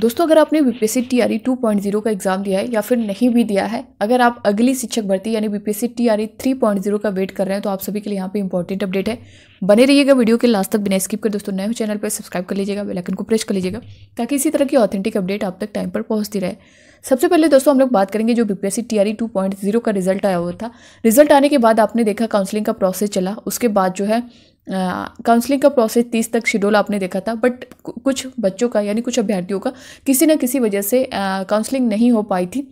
दोस्तों, अगर आपने बीपीएससी टीआरई 2.0 का एग्जाम दिया है या फिर नहीं भी दिया है, अगर आप अगली शिक्षक भर्ती यानी बीपीएससी टीआरई 3.0 का वेट कर रहे हैं तो आप सभी के लिए यहाँ पे इंपॉर्टेंट अपडेट है। बने रहिएगा वीडियो के लास्ट तक बिना स्किप कर। दोस्तों, नए हो चैनल पर सब्सक्राइब कर लीजिएगा, बेल आइकन को प्रेस कर लीजिएगा ताकि इसी तरह की ऑथेंटिक अपडेट आप तक टाइम पर पहुँचती रहे। सबसे पहले दोस्तों हम लोग बात करेंगे जो बीपीएससी टीआरई 2.0 का रिजल्ट आया हुआ था। रिजल्ट आने के बाद आपने देखा काउंसलिंग का प्रोसेस चला, उसके बाद जो है काउंसलिंग का प्रोसेस 30 तक शेड्यूल आपने देखा था, बट कुछ बच्चों का यानी कुछ अभ्यर्थियों का किसी न किसी वजह से काउंसलिंग नहीं हो पाई थी।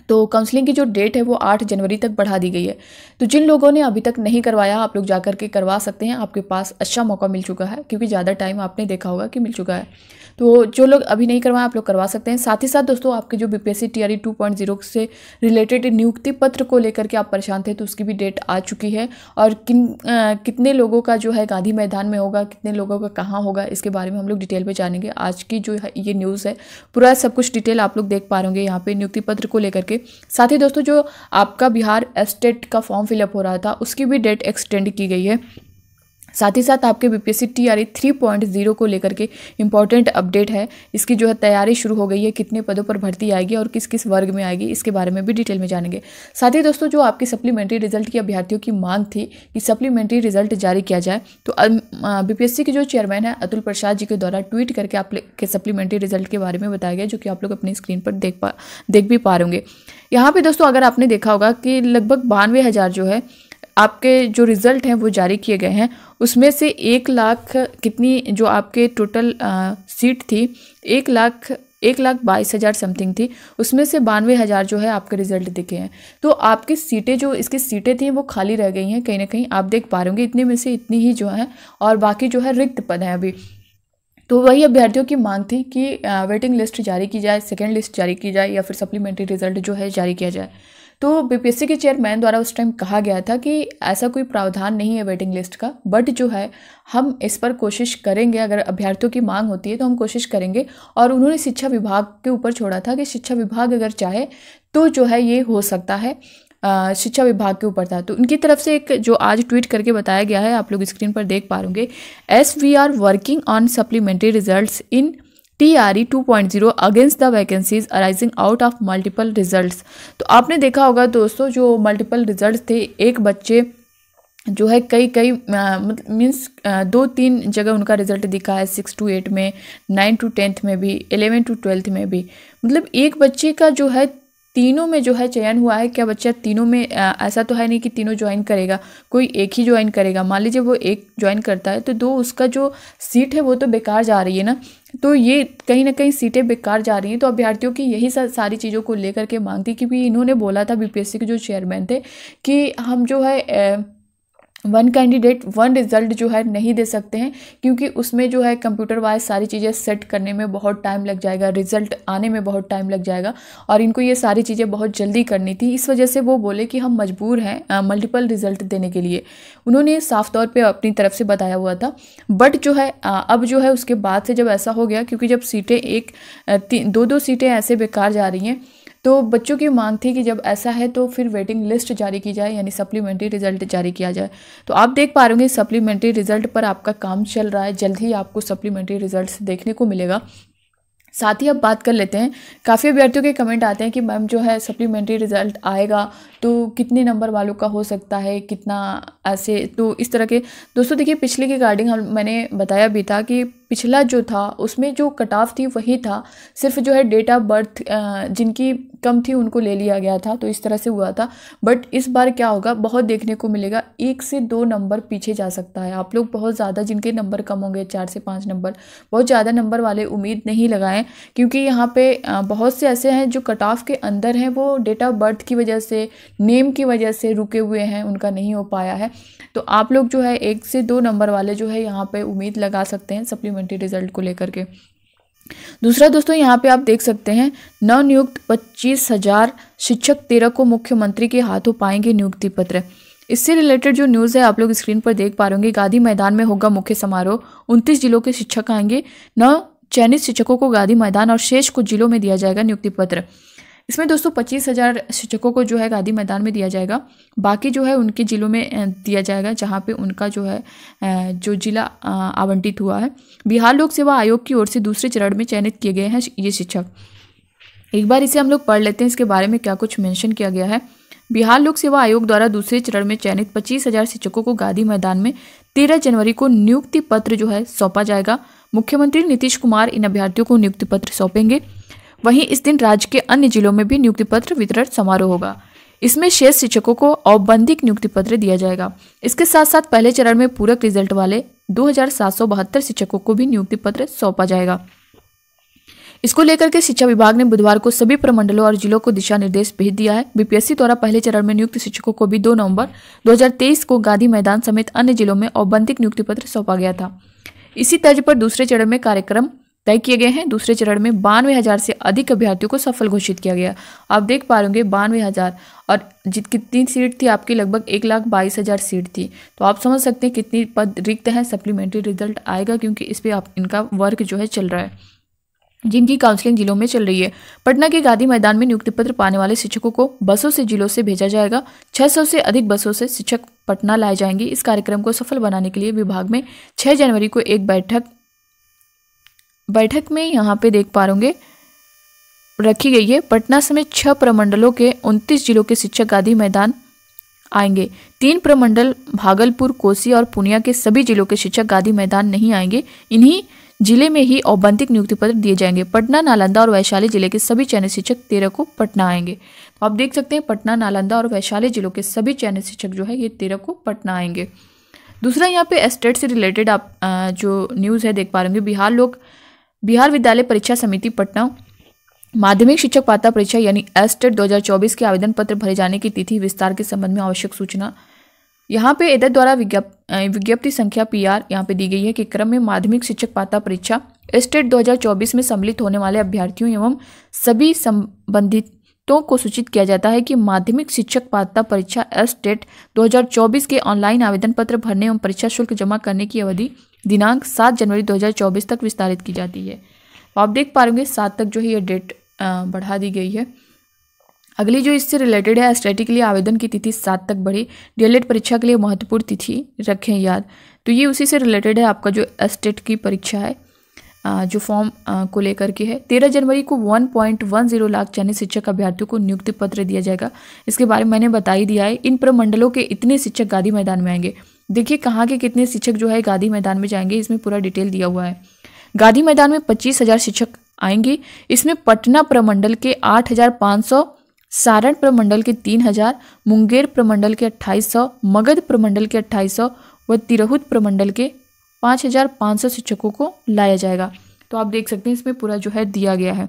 तो काउंसलिंग की जो डेट है वो 8 जनवरी तक बढ़ा दी गई है। तो जिन लोगों ने अभी तक नहीं करवाया, आप लोग जाकर के करवा सकते हैं। आपके पास अच्छा मौका मिल चुका है क्योंकि ज़्यादा टाइम आपने देखा होगा कि मिल चुका है। तो जो लोग अभी नहीं करवाएं आप लोग करवा सकते हैं। साथ ही साथ दोस्तों आपके जो बीपीएससी टीआरई 2.0 से रिलेटेड नियुक्ति पत्र को लेकर के आप परेशान थे तो उसकी भी डेट आ चुकी है। और कितने लोगों का जो है गांधी मैदान में होगा, कितने लोगों का कहाँ होगा, इसके बारे में हम लोग डिटेल में जानेंगे। आज की जो है ये न्यूज़ है, पूरा सब कुछ डिटेल आप लोग देख पा रहे होंगे यहाँ पे नियुक्ति पत्र को लेकर के। साथ ही दोस्तों जो आपका बिहार स्टेट का फॉर्म फिलअप हो रहा था उसकी भी डेट एक्सटेंड की गई है। साथ ही साथ आपके बीपीएससी टीआरई 3.0 को लेकर के इंपॉर्टेंट अपडेट है। इसकी जो है तैयारी शुरू हो गई है, कितने पदों पर भर्ती आएगी और किस किस वर्ग में आएगी, इसके बारे में भी डिटेल में जानेंगे। साथ ही दोस्तों जो आपकी सप्लीमेंट्री रिजल्ट की अभ्यर्थियों की मांग थी कि सप्लीमेंट्री रिजल्ट जारी किया जाए, तो बीपीएससी के जो चेयरमैन है अतुल प्रसाद जी के द्वारा ट्वीट करके आपके सप्लीमेंट्री रिजल्ट के बारे में बताया गया, जो कि आप लोग अपनी स्क्रीन पर देख भी पा रहे होंगे। यहाँ पे दोस्तों अगर आपने देखा होगा कि लगभग 92,000 जो है आपके जो रिज़ल्ट हैं वो जारी किए गए हैं। उसमें से 1 लाख कितनी जो आपके टोटल सीट थी, 1,22,000 समथिंग थी, उसमें से 92,000 जो है आपके रिजल्ट दिखे हैं। तो आपकी सीटें जो इसकी सीटें थी वो खाली रह गई हैं कहीं ना कहीं, आप देख पा रहे होंगे इतने में से इतनी ही जो है, और बाकी जो है रिक्त पद हैं अभी। तो वही अभ्यर्थियों की मांग थी कि वेटिंग लिस्ट जारी की जाए, सेकेंड लिस्ट जारी की जाए या फिर सप्लीमेंट्री रिजल्ट जो है जारी किया जाए। तो बीपीएससी के चेयरमैन द्वारा उस टाइम कहा गया था कि ऐसा कोई प्रावधान नहीं है वेटिंग लिस्ट का, बट जो है हम इस पर कोशिश करेंगे, अगर अभ्यर्थियों की मांग होती है तो हम कोशिश करेंगे। और उन्होंने शिक्षा विभाग के ऊपर छोड़ा था कि शिक्षा विभाग अगर चाहे तो जो है ये हो सकता है, शिक्षा विभाग के ऊपर था। तो उनकी तरफ से एक जो आज ट्वीट करके बताया गया है, आप लोग स्क्रीन पर देख पा रहे as we are working on supplementary results in TRE 2.0 against the vacancies arising out of multiple results. तो आपने देखा होगा दोस्तों जो मल्टीपल रिजल्ट्स थे, एक बच्चे जो है कई मीन्स 2-3 जगह उनका रिजल्ट दिखा है, 6 to 8 में, 9 to 10th में भी, 11 to 12th में भी। मतलब एक बच्चे का जो है तीनों में जो है चयन हुआ है। क्या बच्चा तीनों में, ऐसा तो है नहीं कि तीनों ज्वाइन करेगा, कोई एक ही ज्वाइन करेगा। मान लीजिए वो एक ज्वाइन करता है तो 2 उसका जो सीट है वो तो बेकार जा रही है ना, तो ये कहीं ना कहीं सीटें बेकार जा रही हैं। तो अभ्यर्थियों की यही सारी चीज़ों को लेकर के मांग थी, क्योंकि इन्होंने बोला था बीपीएससी के जो चेयरमैन थे कि हम जो है 1 कैंडिडेट 1 रिज़ल्ट जो है नहीं दे सकते हैं, क्योंकि उसमें जो है कंप्यूटर वाइज सारी चीज़ें सेट करने में बहुत टाइम लग जाएगा, रिज़ल्ट आने में बहुत टाइम लग जाएगा, और इनको ये सारी चीज़ें बहुत जल्दी करनी थी। इस वजह से वो बोले कि हम मजबूर हैं मल्टीपल रिज़ल्ट देने के लिए। उन्होंने साफ तौर पे अपनी तरफ से बताया हुआ था। बट जो है अब जो है उसके बाद से जब ऐसा हो गया, क्योंकि जब सीटें 2-2 सीटें ऐसे बेकार जा रही हैं, तो बच्चों की मांग थी कि जब ऐसा है तो फिर वेटिंग लिस्ट जारी की जाए, यानी सप्लीमेंट्री रिजल्ट जारी किया जाए। तो आप देख पा रहे होंगे सप्लीमेंट्री रिजल्ट पर आपका काम चल रहा है, जल्द ही आपको सप्लीमेंट्री रिजल्ट्स देखने को मिलेगा। साथ ही अब बात कर लेते हैं, काफ़ी अभ्यर्थियों के कमेंट आते हैं कि मैम जो है सप्लीमेंट्री रिजल्ट आएगा तो कितने नंबर वालों का हो सकता है, कितना ऐसे। तो इस तरह के दोस्तों देखिए, पिछले की रिगार्डिंग मैंने बताया भी था कि पिछला जो था उसमें जो कट ऑफ थी वही था, सिर्फ जो है डेट ऑफ बर्थ जिनकी कम थी उनको ले लिया गया था, तो इस तरह से हुआ था। बट इस बार क्या होगा, बहुत देखने को मिलेगा, 1 से 2 नंबर पीछे जा सकता है। आप लोग बहुत ज़्यादा जिनके नंबर कम होंगे, 4 से 5 नंबर, बहुत ज़्यादा नंबर वाले उम्मीद नहीं लगाएं, क्योंकि यहाँ पे बहुत से ऐसे हैं जो कट ऑफ के अंदर हैं, वो डेट ऑफ बर्थ की वजह से, नेम की वजह से रुके हुए हैं, उनका नहीं हो पाया है। तो आप लोग जो है 1 से 2 नंबर वाले जो है यहाँ पे उम्मीद लगा सकते हैं सप्लीमेंट्री रिजल्ट को लेकर के। दूसरा दोस्तों यहाँ पे आप देख सकते हैं, नवनियुक्त 25,000 शिक्षक 13 को मुख्यमंत्री के हाथों पाएंगे नियुक्ति पत्र। इससे रिलेटेड जो न्यूज़ है आप लोग स्क्रीन पर देख पा रहे होंगे। गांधी मैदान में होगा मुख्य समारोह, 29 जिलों के शिक्षक आएंगे। 9 चयनित शिक्षकों को गांधी मैदान और शेष कुछ जिलों में दिया जाएगा नियुक्ति पत्र। इसमें दोस्तों 25,000 शिक्षकों को जो है गांधी मैदान में दिया जाएगा। बाकी जो है उनके जिलों में दिया जाएगा जहाँ पे उनका जो है जो जिला आवंटित हुआ है। बिहार लोक सेवा आयोग की ओर से दूसरे चरण में चयनित किए गए हैं ये शिक्षक। एक बार इसे हम लोग पढ़ लेते हैं, इसके बारे में क्या कुछ मेंशन किया गया है। बिहार लोक सेवा आयोग द्वारा दूसरे चरण में चयनित 25,000 शिक्षकों को गांधी मैदान में 13 जनवरी को नियुक्ति पत्र जो है सौंपा जाएगा। मुख्यमंत्री नीतीश कुमार इन अभ्यर्थियों को नियुक्ति पत्र सौंपेंगे। वहीं इस दिन राज्य के अन्य जिलों में भी नियुक्ति पत्र वितरण समारोह होगा। इसमें शेष शिक्षकों को औपबंधिक नियुक्ति पत्र दिया जाएगा। इसके साथ साथ पहले चरण में पूरक रिजल्ट वाले 2,772 शिक्षकों को भी नियुक्ति पत्र सौंपा जाएगा। इसको लेकर के शिक्षा विभाग ने बुधवार को सभी प्रमंडलों और जिलों को दिशा निर्देश भेज दिया है। बीपीएससी द्वारा पहले चरण में नियुक्त शिक्षकों को भी 2 नवंबर 2023 को गांधी मैदान समेत अन्य जिलों में औपबंधिक नियुक्ति पत्र सौंपा गया था। इसी तर्ज पर दूसरे चरण में कार्यक्रम तय किए गए हैं। दूसरे चरण में 92,000 से अधिक अभ्यर्थियों को सफल घोषित किया गया। आप देख पा रहे होंगे 92,000, और कितनी सीट थी आपकी, लगभग 1,22,000 सीट थी। तो आप समझ सकते हैं कितनी पद रिक्त हैं। सप्लीमेंट्री रिजल्ट आएगा क्योंकि इस पे इनका वर्क जो है चल रहा है, जिनकी काउंसलिंग जिलों में चल रही है। पटना के गांधी मैदान में नियुक्ति पत्र पाने वाले शिक्षकों को बसों से जिलों से भेजा जाएगा। 600 से अधिक बसों से शिक्षक पटना लाए जाएंगे। इस कार्यक्रम को सफल बनाने के लिए विभाग में 6 जनवरी को एक बैठक में यहाँ पे देख पा रहे रखी गई है। पटना समेत 6 प्रमंडलों के 29 जिलों के शिक्षक गांधी मैदान आएंगे। 3 प्रमंडल भागलपुर, कोसी और पूर्णिया के सभी जिलों के शिक्षक गांधी मैदान नहीं आएंगे। इन्हीं जिले में ही औपबंधिक नियुक्ति पत्र दिए जाएंगे। पटना, नालंदा और वैशाली जिले के सभी चयनित शिक्षक 13 को पटना आएंगे। तो आप देख सकते हैं पटना, नालंदा और वैशाली जिलों के सभी चयनित शिक्षक जो है ये 13 को पटना आएंगे। दूसरा यहाँ पे स्टेट से रिलेटेड आप जो न्यूज़ है देख पा रहे होंगे। बिहार विद्यालय परीक्षा समिति पटना माध्यमिक शिक्षक पात्रता परीक्षा यानी एस्टेट 2024 के आवेदन पत्र भरे जाने की तिथि विस्तार के संबंध में आवश्यक सूचना। यहाँ पे एडर द्वारा विज्ञप्ति संख्या PR यहाँ पे दी गई है कि क्रम में माध्यमिक शिक्षक पात्रता परीक्षा एस्टेट 2024 में सम्मिलित होने वाले अभ्यर्थियों एवं सभी संबंधितों को सूचित किया जाता है कि माध्यमिक शिक्षक पात्रता परीक्षा एस्टेट 2024 के ऑनलाइन आवेदन पत्र भरने एवं परीक्षा शुल्क जमा करने की अवधि दिनांक 7 जनवरी 2024 तक विस्तारित की जाती है। तो आप देख पा रहे होंगे 7 तक जो है ये डेट बढ़ा दी गई है। अगली जो इससे रिलेटेड है, एसटीटी के लिए आवेदन की तिथि 7 तक बढ़ी। डीएलएड परीक्षा के लिए महत्वपूर्ण तिथि रखें याद। तो ये उसी से रिलेटेड है, आपका जो एस्टेट की परीक्षा है जो फॉर्म को लेकर के है। 13 जनवरी को 1.10 लाख चयनित शिक्षक अभ्यर्थियों को नियुक्ति पत्र दिया जाएगा। इसके बारे में मैंने बता ही दिया है। इन प्रमंडलों के इतने शिक्षक गांधी मैदान में आएंगे। देखिए कहाँ के कितने शिक्षक जो है गांधी मैदान में जाएंगे, इसमें पूरा डिटेल दिया हुआ है। गांधी मैदान में 25,000 शिक्षक आएंगे। इसमें पटना प्रमंडल के 8,500, सारण प्रमंडल के 3,000, मुंगेर प्रमंडल के 2,800, मगध प्रमंडल के 2,800 व तिरहुत प्रमंडल के 5,500 शिक्षकों को लाया जाएगा। तो आप देख सकते हैं इसमें पूरा जो है दिया गया है।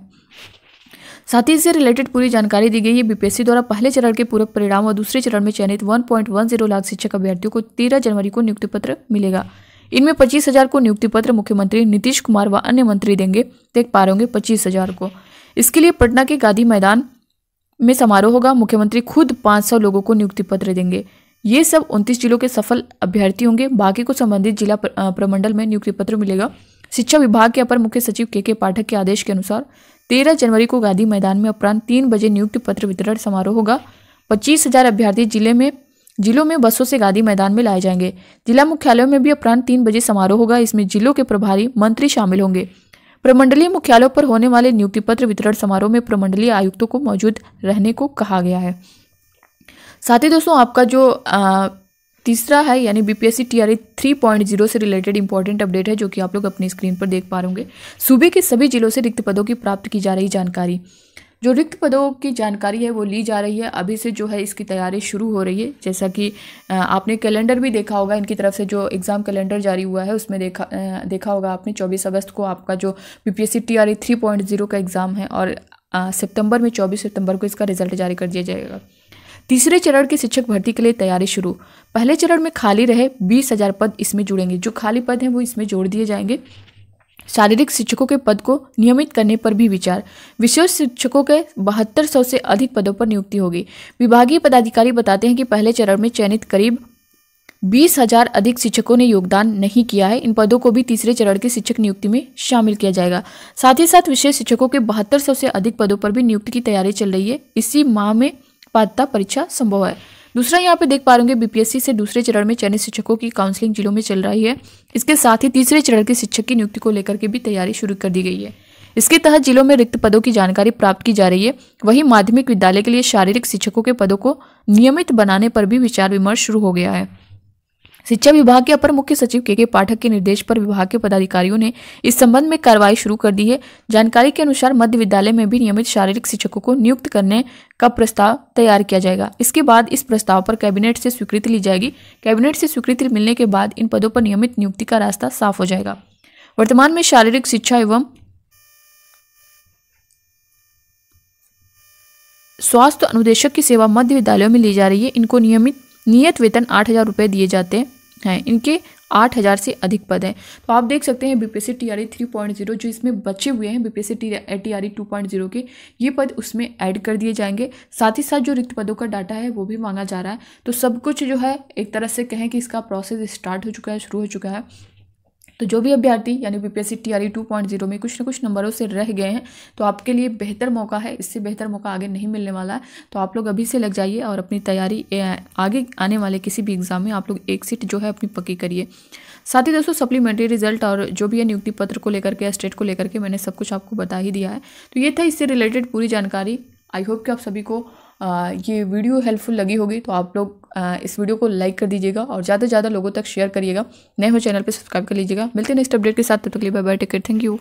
साथ ही इससे रिलेटेड पूरी जानकारी दी गई है। बीपीएससी द्वारा पहले चरण के पूरक परिणाम और दूसरे चरण में चयनित 1.10 लाख शिक्षक अभ्यर्थियों को 13 जनवरी को नियुक्ति पत्र मिलेगा। इनमें 25,000 को नियुक्ति पत्र मुख्यमंत्री नीतीश कुमार व अन्य मंत्री देंगे। देख पा रहे होंगे 25,000 को। इसके लिए पटना के गांधी मैदान में समारोह होगा। मुख्यमंत्री खुद 500 लोगों को नियुक्ति पत्र देंगे। ये सब 29 जिलों के सफल अभ्यर्थी होंगे। बाकी को संबंधित जिला प्रमंडल में नियुक्ति पत्र मिलेगा। शिक्षा विभाग के अपर मुख्य सचिव के पाठक के आदेश के अनुसार 13 जनवरी को गांधी मैदान में अपराह्न 3 बजे नियुक्ति पत्र वितरण समारोह होगा। 25,000 अभ्यर्थी जिलों में बसों से गांधी मैदान में लाए जाएंगे। जिला मुख्यालयों में भी अपराह्न 3 बजे समारोह होगा। इसमें जिलों के प्रभारी मंत्री शामिल होंगे। प्रमंडलीय मुख्यालयों पर होने वाले नियुक्ति पत्र वितरण समारोह में प्रमंडलीय आयुक्तों को मौजूद रहने को कहा गया है। साथ ही दोस्तों आपका जो तीसरा है यानी बीपीएससी टीआरई 3.0 से रिलेटेड इंपॉर्टेंट अपडेट है, जो कि आप लोग अपनी स्क्रीन पर देख पा रहे होंगे। सूबे के सभी जिलों से रिक्त पदों की प्राप्त की जा रही जानकारी। जो रिक्त पदों की जानकारी है वो ली जा रही है। अभी से जो है इसकी तैयारी शुरू हो रही है। जैसा कि आपने कैलेंडर भी देखा होगा, इनकी तरफ से जो एग्ज़ाम कैलेंडर जारी हुआ है उसमें देखा होगा आपने 24 अगस्त को आपका जो बीपीएससी टीआरई 3.0 का एग्ज़ाम है और सितंबर में 24 सितंबर को इसका रिजल्ट जारी कर दिया जाएगा। तीसरे चरण की शिक्षक भर्ती के लिए तैयारी शुरू। पहले चरण में खाली रहे 20,000 पद इसमें जुड़ेंगे। जो खाली पद हैं वो इसमें जोड़ दिए जाएंगे। शारीरिक शिक्षकों के पद को नियमित करने पर भी विचार। विशेष शिक्षकों के 7200 से अधिक पदों पर नियुक्ति होगी। विभागीय पदाधिकारी बताते हैं कि पहले चरण में चयनित करीब 20,000 अधिक शिक्षकों ने योगदान नहीं किया है। इन पदों को भी तीसरे चरण की शिक्षक नियुक्ति में शामिल किया जाएगा। साथ ही साथ विशेष शिक्षकों के 7200 से अधिक पदों पर भी नियुक्ति की तैयारी चल रही है। इसी माह में पात्रता परीक्षा संभव है। दूसरा यहाँ पे देख पा रहे होंगे बीपीएससी से दूसरे चरण में चयनित शिक्षकों की काउंसलिंग जिलों में चल रही है। इसके साथ ही तीसरे चरण के शिक्षक की नियुक्ति को लेकर के भी तैयारी शुरू कर दी गई है। इसके तहत जिलों में रिक्त पदों की जानकारी प्राप्त की जा रही है। वहीं माध्यमिक विद्यालय के लिए शारीरिक शिक्षकों के पदों को नियमित बनाने पर भी विचार विमर्श शुरू हो गया है। शिक्षा विभाग के अपर मुख्य सचिव के पाठक के निर्देश पर विभाग के पदाधिकारियों ने इस संबंध में कार्रवाई शुरू कर दी है। जानकारी के अनुसार मध्य विद्यालय में भी नियमित शारीरिक शिक्षकों को नियुक्त करने का प्रस्ताव तैयार किया जाएगा। इसके बाद इस प्रस्ताव पर कैबिनेट से स्वीकृति ली जाएगी। कैबिनेट से स्वीकृति मिलने के बाद इन पदों पर नियमित नियुक्ति का रास्ता साफ हो जाएगा। वर्तमान में शारीरिक शिक्षा एवं स्वास्थ्य अनुदेशक की सेवा मध्य विद्यालयों में ली जा रही है। इनको नियत वेतन 8,000 रुपये दिए जाते हैं। इनके 8,000 से अधिक पद हैं। तो आप देख सकते हैं बीपीएससी टीआरई 3.0 जो इसमें बचे हुए हैं बीपीएससी टीआरई 2.0 के, ये पद उसमें ऐड कर दिए जाएंगे। साथ ही साथ जो रिक्त पदों का डाटा है वो भी मांगा जा रहा है। तो सब कुछ जो है एक तरह से कहें कि इसका प्रोसेस स्टार्ट हो चुका है, शुरू हो चुका है। तो जो भी अभ्यर्थी यानी बीपीएससी टीआरई 2.0 में कुछ न कुछ नंबरों से रह गए हैं तो आपके लिए बेहतर मौका है। इससे बेहतर मौका आगे नहीं मिलने वाला है। तो आप लोग अभी से लग जाइए और अपनी तैयारी आगे आने वाले किसी भी एग्जाम में आप लोग एक सीट जो है अपनी पक्की करिए। साथ ही दोस्तों सप्लीमेंट्री रिजल्ट और जो भी है नियुक्ति पत्र को लेकर के, स्टेट को लेकर के मैंने सब कुछ आपको बता ही दिया है। तो ये था इससे रिलेटेड पूरी जानकारी। आई होप कि आप सभी को ये वीडियो हेल्पफुल लगी होगी। तो आप लोग इस वीडियो को लाइक कर दीजिएगा और ज़्यादा से ज़्यादा लोगों तक शेयर करिएगा। नए हो चैनल पे सब्सक्राइब कर लीजिएगा। मिलते हैं नेक्स्ट अपडेट के साथ। तब तक के लिए bye bye, take care, thank you.